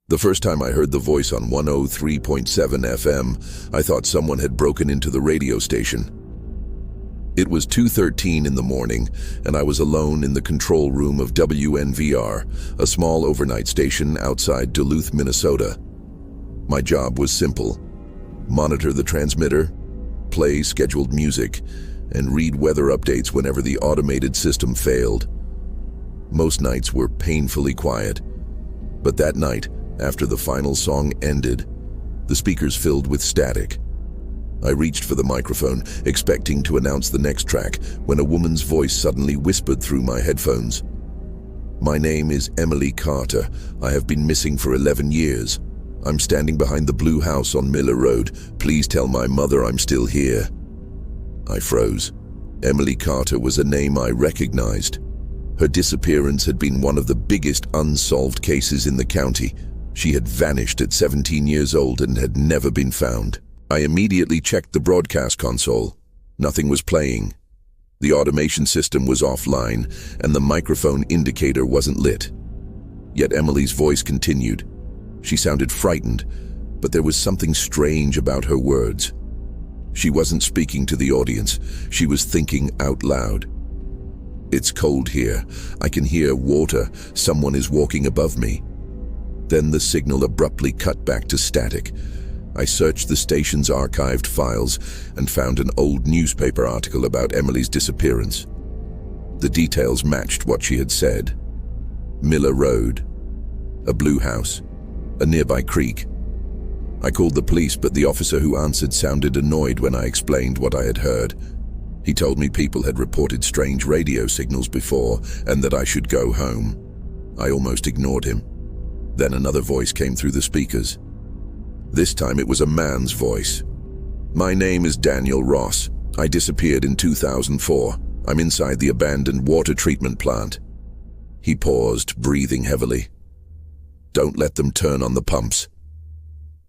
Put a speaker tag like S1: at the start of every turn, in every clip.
S1: The first time I heard the voice on 103.7 FM, I thought someone had broken into the radio station. It was 2:13 in the morning, and I was alone in the control room of WNVR, a small overnight station outside Duluth, Minnesota. My job was simple: monitor the transmitter, play scheduled music, and read weather updates whenever the automated system failed. Most nights were painfully quiet, but that night, after the final song ended, the speakers filled with static. I reached for the microphone, expecting to announce the next track, when a woman's voice suddenly whispered through my headphones. "My name is Emily Carter. I have been missing for 11 years. I'm standing behind the blue house on Miller Road. Please tell my mother I'm still here." I froze. Emily Carter was a name I recognized. Her disappearance had been one of the biggest unsolved cases in the county. She had vanished at 17 years old and had never been found. I immediately checked the broadcast console. Nothing was playing. The automation system was offline, and the microphone indicator wasn't lit. Yet Emily's voice continued. She sounded frightened, but there was something strange about her words. She wasn't speaking to the audience. She was thinking out loud. "It's cold here. I can hear water. Someone is walking above me." Then the signal abruptly cut back to static. I searched the station's archived files and found an old newspaper article about Emily's disappearance. The details matched what she had said. Miller Road, a blue house, a nearby creek. I called the police, but the officer who answered sounded annoyed when I explained what I had heard. He told me people had reported strange radio signals before and that I should go home. I almost ignored him. Then another voice came through the speakers. This time it was a man's voice. "My name is Daniel Ross. I disappeared in 2004. I'm inside the abandoned water treatment plant." He paused, breathing heavily. "Don't let them turn on the pumps."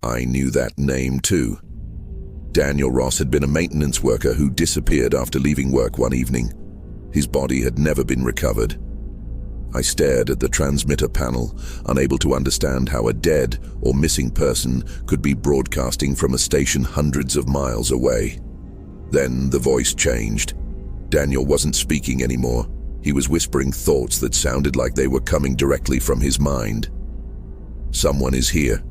S1: I knew that name too. Daniel Ross had been a maintenance worker who disappeared after leaving work one evening. His body had never been recovered. I stared at the transmitter panel, unable to understand how a dead or missing person could be broadcasting from a station hundreds of miles away. Then the voice changed. Daniel wasn't speaking anymore. He was whispering thoughts that sounded like they were coming directly from his mind. "Someone is here.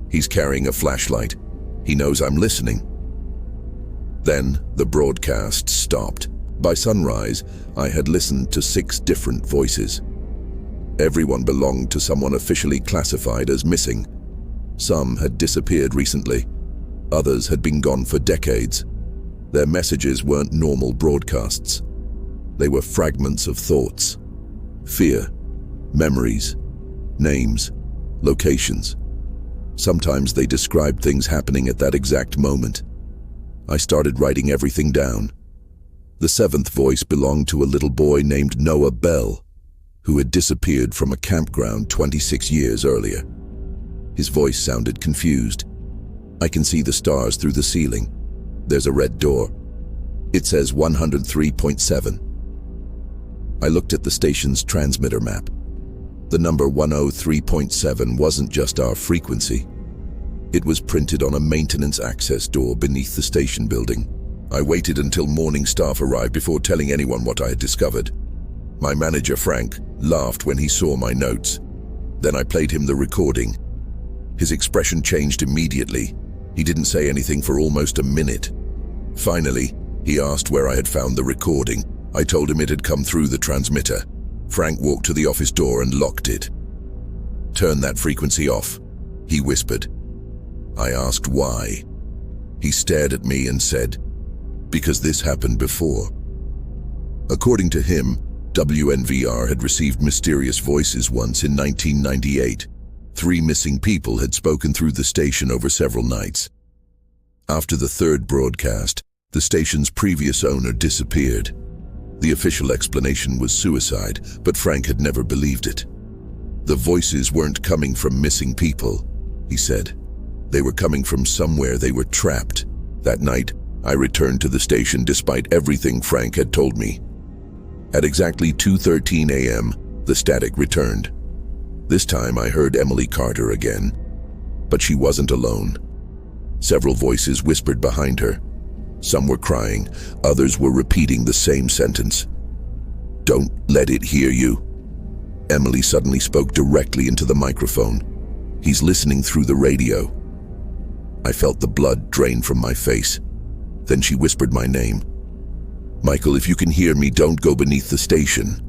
S1: He's carrying a flashlight. He knows I'm listening." Then the broadcast stopped. By sunrise, I had listened to 6 different voices. Everyone belonged to someone officially classified as missing. Some had disappeared recently. Others had been gone for decades. Their messages weren't normal broadcasts. They were fragments of thoughts, fear, memories, names, locations. Sometimes they described things happening at that exact moment. I started writing everything down. The 7th voice belonged to a little boy named Noah Bell, who had disappeared from a campground 26 years earlier. His voice sounded confused. "I can see the stars through the ceiling. There's a red door. It says 103.7. I looked at the station's transmitter map. The number 103.7 wasn't just our frequency. It was printed on a maintenance access door beneath the station building. I waited until morning staff arrived before telling anyone what I had discovered. My manager, Frank, laughed when he saw my notes. Then I played him the recording. His expression changed immediately. He didn't say anything for almost a minute. Finally, he asked where I had found the recording. I told him it had come through the transmitter. Frank walked to the office door and locked it. "Turn that frequency off," he whispered. I asked why. He stared at me and said, "Because this happened before." According to him, WNVR had received mysterious voices once in 1998. 3 missing people had spoken through the station over several nights. After the 3rd broadcast, the station's previous owner disappeared. The official explanation was suicide, but Frank had never believed it. "The voices weren't coming from missing people," he said. "They were coming from somewhere they were trapped." That night, I returned to the station despite everything Frank had told me. At exactly 2:13 a.m., the static returned. This time I heard Emily Carter again, but she wasn't alone. Several voices whispered behind her. Some were crying, others were repeating the same sentence. "Don't let it hear you." Emily suddenly spoke directly into the microphone. "He's listening through the radio." I felt the blood drain from my face. Then she whispered my name. "Michael, if you can hear me, don't go beneath the station."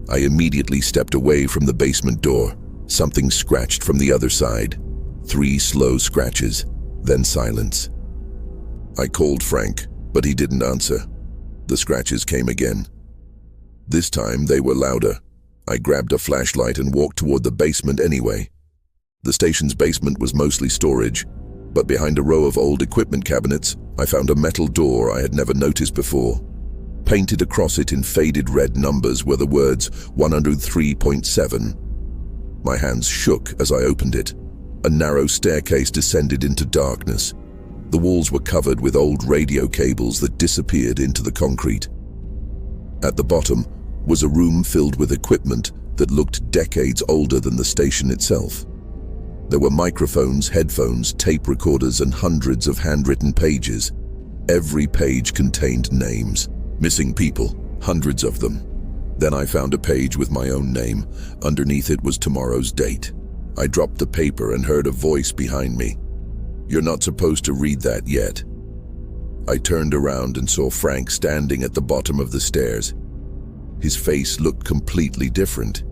S1: I immediately stepped away from the basement door. Something scratched from the other side. 3 slow scratches, then silence. I called Frank, but he didn't answer. The scratches came again. This time they were louder. I grabbed a flashlight and walked toward the basement anyway. The station's basement was mostly storage, but behind a row of old equipment cabinets, I found a metal door I had never noticed before. Painted across it in faded red numbers were the words 103.7. My hands shook as I opened it. A narrow staircase descended into darkness. The walls were covered with old radio cables that disappeared into the concrete. At the bottom was a room filled with equipment that looked decades older than the station itself. There were microphones, headphones, tape recorders, and hundreds of handwritten pages. Every page contained names. Missing people, hundreds of them. Then I found a page with my own name. Underneath it was tomorrow's date. I dropped the paper and heard a voice behind me. "You're not supposed to read that yet." I turned around and saw Frank standing at the bottom of the stairs. His face looked completely different.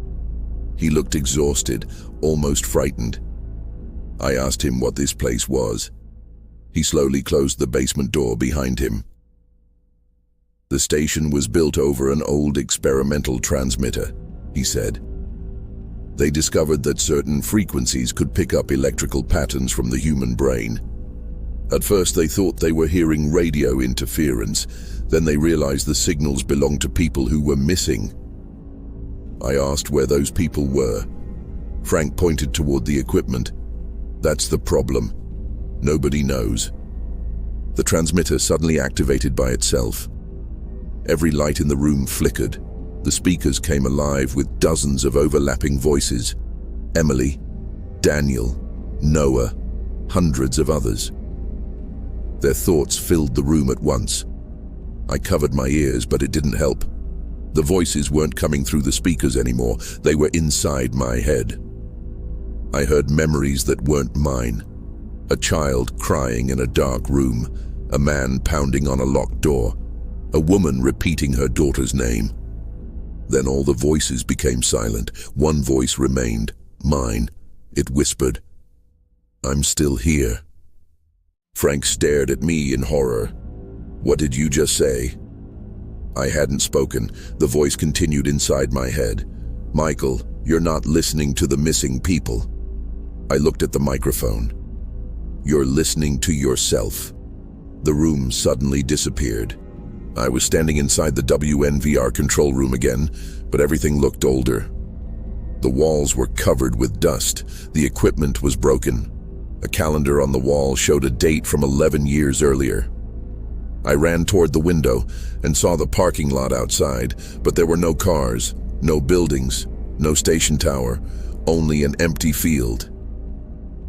S1: He looked exhausted, almost frightened. I asked him what this place was. He slowly closed the basement door behind him. "The station was built over an old experimental transmitter," he said. "They discovered that certain frequencies could pick up electrical patterns from the human brain. At first they thought they were hearing radio interference, then they realized the signals belonged to people who were missing." I asked where those people were. Frank pointed toward the equipment. "That's the problem. Nobody knows." The transmitter suddenly activated by itself. Every light in the room flickered. The speakers came alive with dozens of overlapping voices. Emily, Daniel, Noah, hundreds of others. Their thoughts filled the room at once. I covered my ears, but it didn't help. The voices weren't coming through the speakers anymore. They were inside my head. I heard memories that weren't mine. A child crying in a dark room, a man pounding on a locked door, a woman repeating her daughter's name. Then all the voices became silent. One voice remained, mine. It whispered, "I'm still here." Frank stared at me in horror. "What did you just say?" I hadn't spoken. The voice continued inside my head. "Michael, you're not listening to the missing people." I looked at the microphone. "You're listening to yourself." The room suddenly disappeared. I was standing inside the WNVR control room again, but everything looked older. The walls were covered with dust. The equipment was broken. A calendar on the wall showed a date from 11 years earlier. I ran toward the window and saw the parking lot outside, but there were no cars, no buildings, no station tower, only an empty field.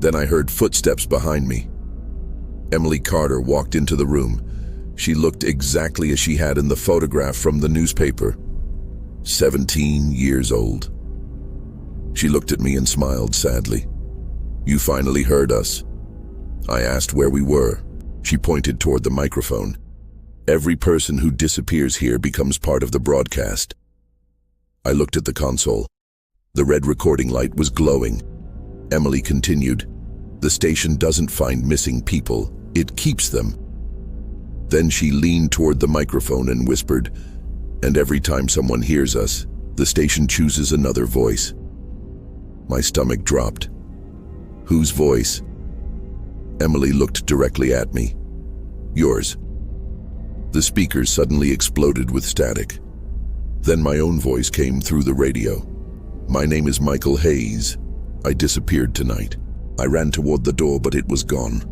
S1: Then I heard footsteps behind me. Emily Carter walked into the room. She looked exactly as she had in the photograph from the newspaper. 17 years old. She looked at me and smiled sadly. "You finally heard us." I asked where we were. She pointed toward the microphone. "Every person who disappears here becomes part of the broadcast." I looked at the console. The red recording light was glowing. Emily continued, "The station doesn't find missing people, it keeps them." Then she leaned toward the microphone and whispered, "And every time someone hears us, the station chooses another voice." My stomach dropped. "Whose voice?" Emily looked directly at me. "Yours." The speakers suddenly exploded with static. Then my own voice came through the radio. "My name is Michael Hayes. I disappeared tonight." I ran toward the door, but it was gone.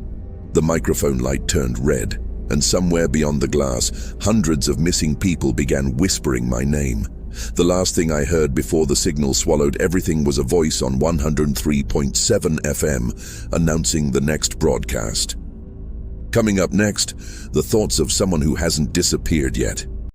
S1: The microphone light turned red, and somewhere beyond the glass, hundreds of missing people began whispering my name. The last thing I heard before the signal swallowed everything was a voice on 103.7 FM announcing the next broadcast. Coming up next, the thoughts of someone who hasn't disappeared yet.